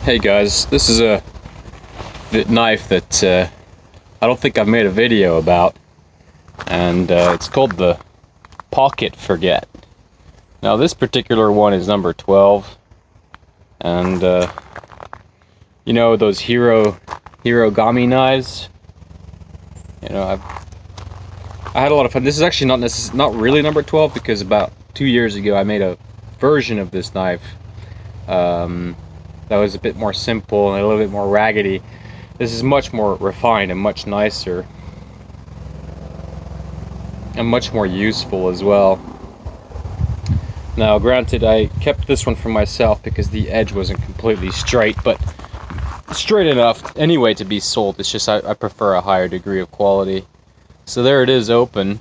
Hey guys, this is a knife that I don't think I've made a video about, and it's called the Pocket Forget. Now this particular one is number 12, and you know those Hirogami knives? You know, I had a lot of fun. This is actually not really number 12, because about 2 years ago I made a version of this knife that was a bit more simple and a little bit more raggedy. This is much more refined and much nicer and much more useful as well. Now granted, I kept this one for myself because the edge wasn't completely straight, but straight enough anyway to be sold. It's just I prefer a higher degree of quality. So there it is, open,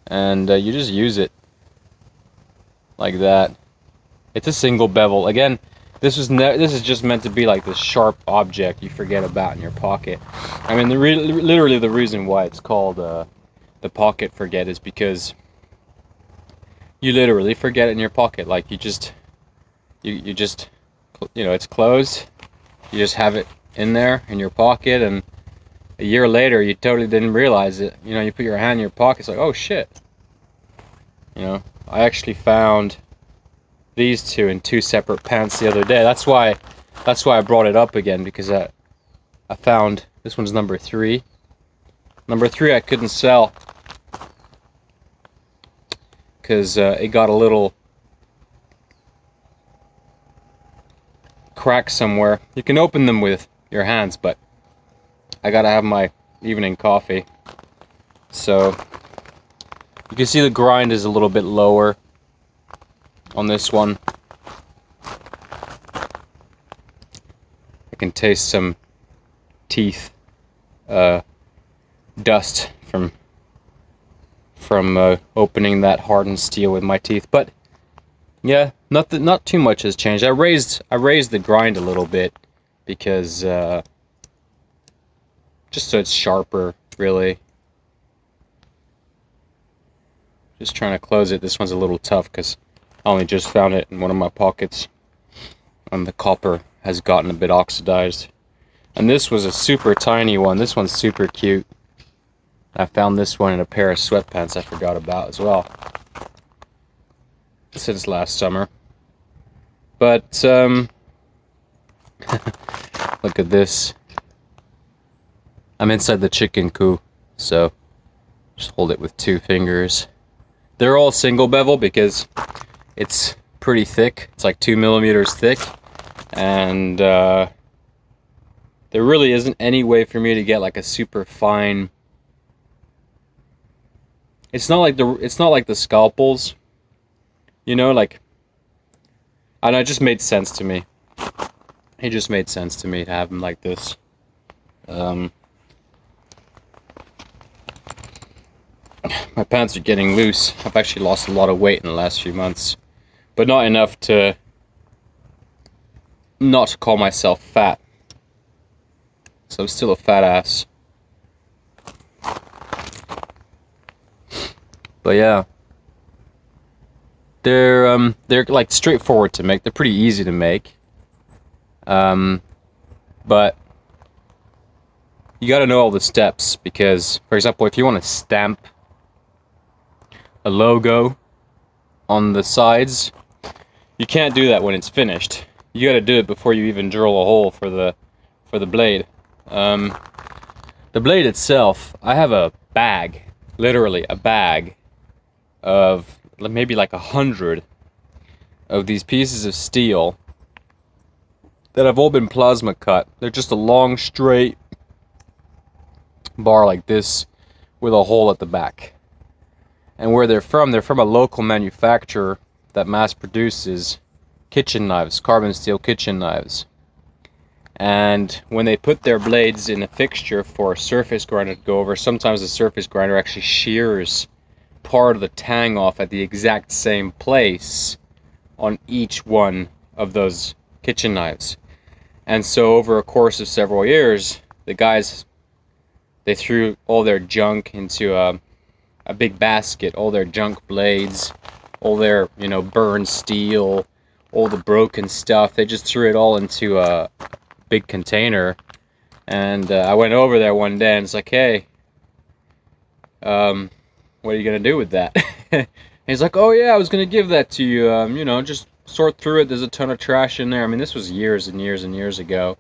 and you just use it like that. It's a single bevel. Again, this is just meant to be like this sharp object you forget about in your pocket. I mean, literally the reason why it's called the Pocket Forget is because you literally forget it in your pocket. Like you just you know, it's closed. You just have it in there in your pocket, and a year later you totally didn't realize it. You know, you put your hand in your pocket, it's like, oh shit. You know, I actually found these two in two separate pants the other day. That's why I brought it up again, because I found this one's number 3. Number 3 I couldn't sell because it got a little crack somewhere. You can open them with your hands, but I gotta have my evening coffee. So you can see the grind is a little bit lower on this one. I can taste some teeth dust from opening that hardened steel with my teeth. But yeah, not too much has changed. I raised the grind a little bit because just so it's sharper, really. Just trying to close it. This one's a little tough because I only just found it in one of my pockets, and the copper has gotten a bit oxidized. And this was a super tiny one. This one's super cute. I found this one in a pair of sweatpants I forgot about as well, since last summer. But look at this. I'm inside the chicken coop, so just hold it with 2 fingers. They're all single bevel because it's pretty thick. It's like 2 millimeters thick, and there really isn't any way for me to get like a super fine. It's not like the scalpels, you know, like. And it just made sense to me. It just made sense to me to have them like this. My pants are getting loose. I've actually lost a lot of weight in the last few months, but not enough to not call myself fat. So I'm still a fat ass. But yeah, they're like straightforward to make. They're pretty easy to make. But you got to know all the steps, because, for example, if you want to stamp a logo on the sides, you can't do that when it's finished. You got to do it before you even drill a hole for the blade. The blade itself, I have a bag, literally a bag of maybe like 100 of these pieces of steel that have all been plasma cut. They're just a long straight bar like this with a hole at the back. And where they're from a local manufacturer that mass produces kitchen knives, carbon steel kitchen knives. And when they put their blades in a fixture for a surface grinder to go over, sometimes the surface grinder actually shears part of the tang off at the exact same place on each one of those kitchen knives. And so over a course of several years, the guys, they threw all their junk into a big basket, all their junk blades, all their, you know, burned steel, all the broken stuff. They just threw it all into a big container. And I went over there one day and it's like, hey, what are you going to do with that? And he's like, oh yeah, I was going to give that to you. You know, just sort through it. There's a ton of trash in there. I mean, this was years and years and years ago.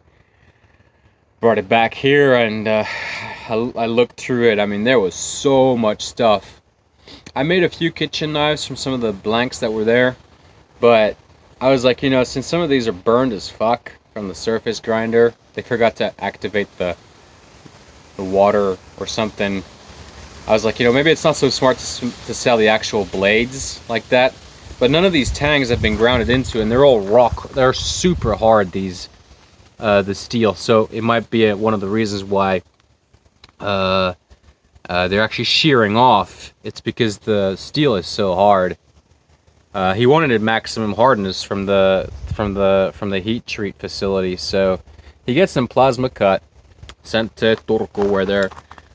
Brought it back here and I looked through it. I mean, there was so much stuff. I made a few kitchen knives from some of the blanks that were there, but I was like, you know, since some of these are burned as fuck from the surface grinder, they forgot to activate the water or something. I was like, you know, maybe it's not so smart to sell the actual blades like that. But none of these tangs have been grounded into, and they're all rock. They're super hard, these the steel. So it might be one of the reasons why they're actually shearing off. It's because the steel is so hard. He wanted a maximum hardness from the heat treat facility, so he gets them plasma cut, sent to Turku, where they're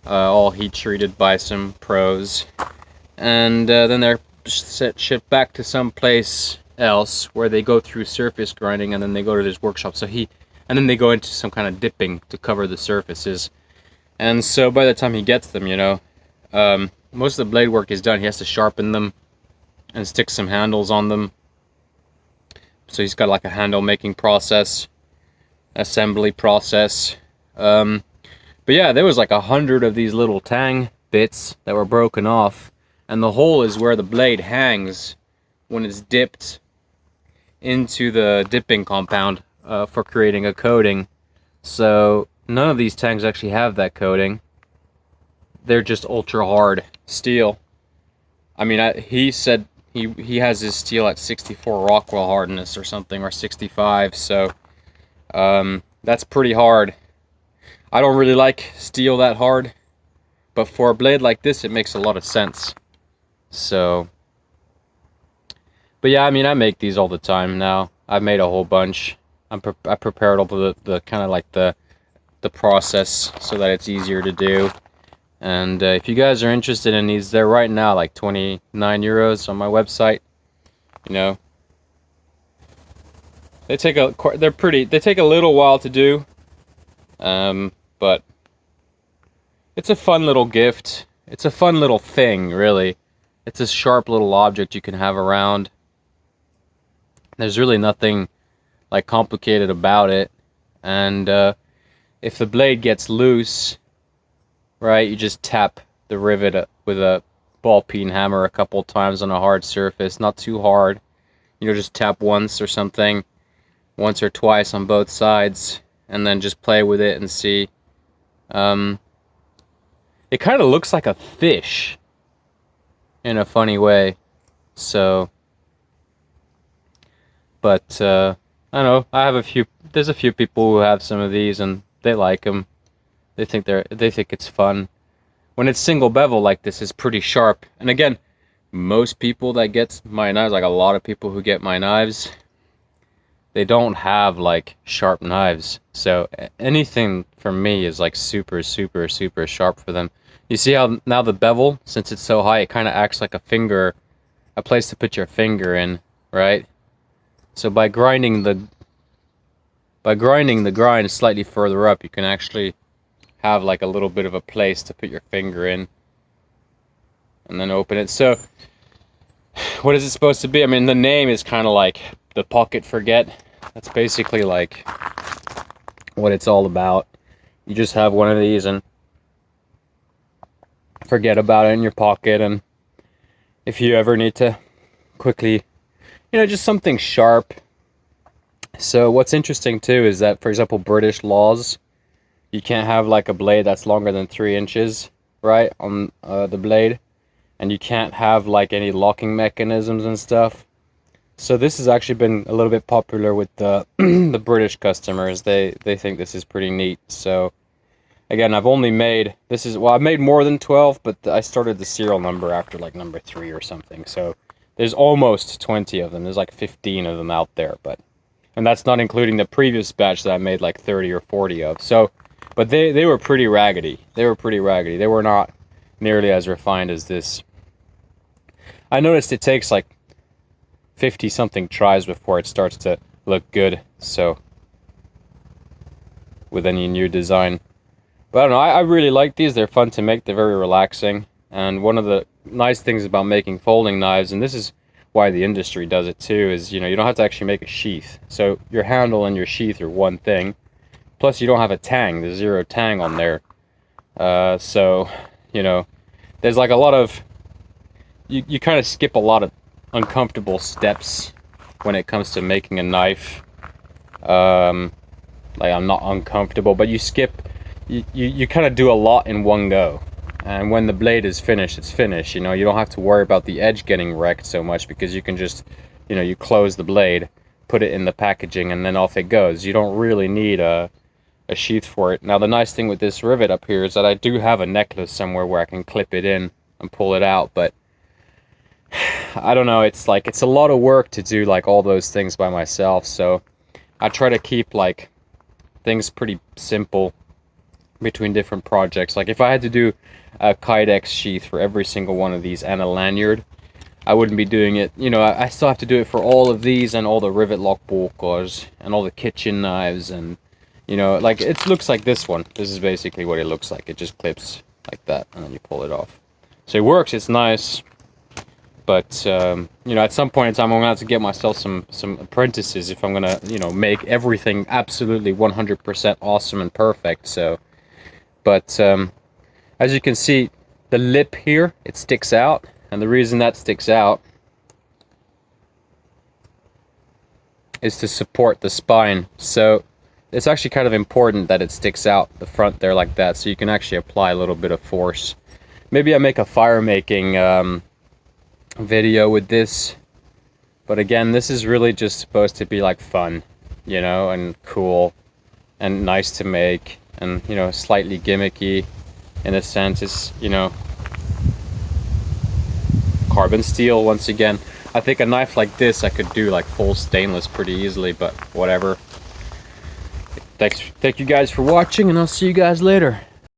all heat treated by some pros, and then they're shipped back to some place else where they go through surface grinding, and then they go to this workshop. And then they go into some kind of dipping to cover the surfaces. And so by the time he gets them, you know, most of the blade work is done. He has to sharpen them and stick some handles on them. So he's got like a handle making process, assembly process. But yeah, there was like 100 of these little tang bits that were broken off, and the hole is where the blade hangs when it's dipped into the dipping compound for creating a coating. So none of these tangs actually have that coating. They're just ultra hard steel. I mean, he said he has his steel at 64 Rockwell hardness or something, or 65, so that's pretty hard. I don't really like steel that hard, but for a blade like this, it makes a lot of sense. So, but yeah, I mean, I make these all the time now. I've made a whole bunch. I prepared all the kind of like the process so that it's easier to do. And if you guys are interested in these, they're right now like 29 euros on my website. You know, they take a little while to do, but it's a fun little gift. It's a fun little thing, really. It's a sharp little object you can have around. There's really nothing like complicated about it, and if the blade gets loose, right, you just tap the rivet with a ball peen hammer a couple times on a hard surface, not too hard. You know, just tap once or something, once or twice on both sides, and then just play with it and see. It kind of looks like a fish in a funny way. So, but I don't know. There's a few people who have some of these and they like them. They think it's fun. When it's single bevel like this, it's pretty sharp. And again, most people that get my knives, like a lot of people who get my knives, they don't have like sharp knives. So anything for me is like super, super, super sharp for them. You see how now the bevel, since it's so high, it kind of acts like a place to put your finger in, right? So by grinding the grind slightly further up, you can actually have like a little bit of a place to put your finger in and then open it. So what is it supposed to be? I mean, the name is kind of like the pocket forget. That's basically like what it's all about. You just have one of these and forget about it in your pocket, and if you ever need to quickly, you know, just something sharp. So what's interesting too is that, for example, British laws, you can't have like a blade that's longer than 3 inches, right, on the blade, and you can't have like any locking mechanisms and stuff. So this has actually been a little bit popular with the the British customers. They think this is pretty neat. So again, I've only made, I've made more than 12, but I started the serial number after like number 3 or something. So there's almost 20 of them. There's like 15 of them out there, and that's not including the previous batch that I made like 30 or 40 of. So, but they were pretty raggedy. They were not nearly as refined as this. I noticed it takes like 50 something tries before it starts to look good. So with any new design, but I don't know, I really like these. They're fun to make, they're very relaxing. And one of the nice things about making folding knives, and this is why the industry does it too, is, you know, you don't have to actually make a sheath. So your handle and your sheath are one thing, plus you don't have a tang. There's zero tang on there. So, you know, there's like a lot of, you kind of skip a lot of uncomfortable steps when it comes to making a knife. Like, I'm not uncomfortable, but you skip, you kind of do a lot in one go. And when the blade is finished, it's finished. You know, you don't have to worry about the edge getting wrecked so much, because you can just, you know, you close the blade, put it in the packaging, and then off it goes. You don't really need a sheath for it. Now, the nice thing with this rivet up here is that I do have a necklace somewhere where I can clip it in and pull it out, but I don't know, it's like, it's a lot of work to do like all those things by myself. So I try to keep like things pretty simple between different projects. Like if I had to do a Kydex sheath for every single one of these and a lanyard, I wouldn't be doing it. You know, I still have to do it for all of these and all the rivet lock bolkers and all the kitchen knives, and you know, like it looks like this one. This is basically what it looks like. It just clips like that and then you pull it off. So it works, it's nice. But you know, at some point in time, I'm gonna have to get myself some apprentices if I'm gonna, you know, make everything absolutely 100% awesome and perfect. So, but as you can see, the lip here, it sticks out, and the reason that sticks out is to support the spine. So it's actually kind of important that it sticks out the front there like that, so you can actually apply a little bit of force. Maybe I make a fire making video with this, but again, this is really just supposed to be like fun, you know, and cool and nice to make, and you know, slightly gimmicky in a sense. It's, you know, carbon steel once again. I think a knife like this I could do like full stainless pretty easily, but whatever. Thank you guys for watching, and I'll see you guys later.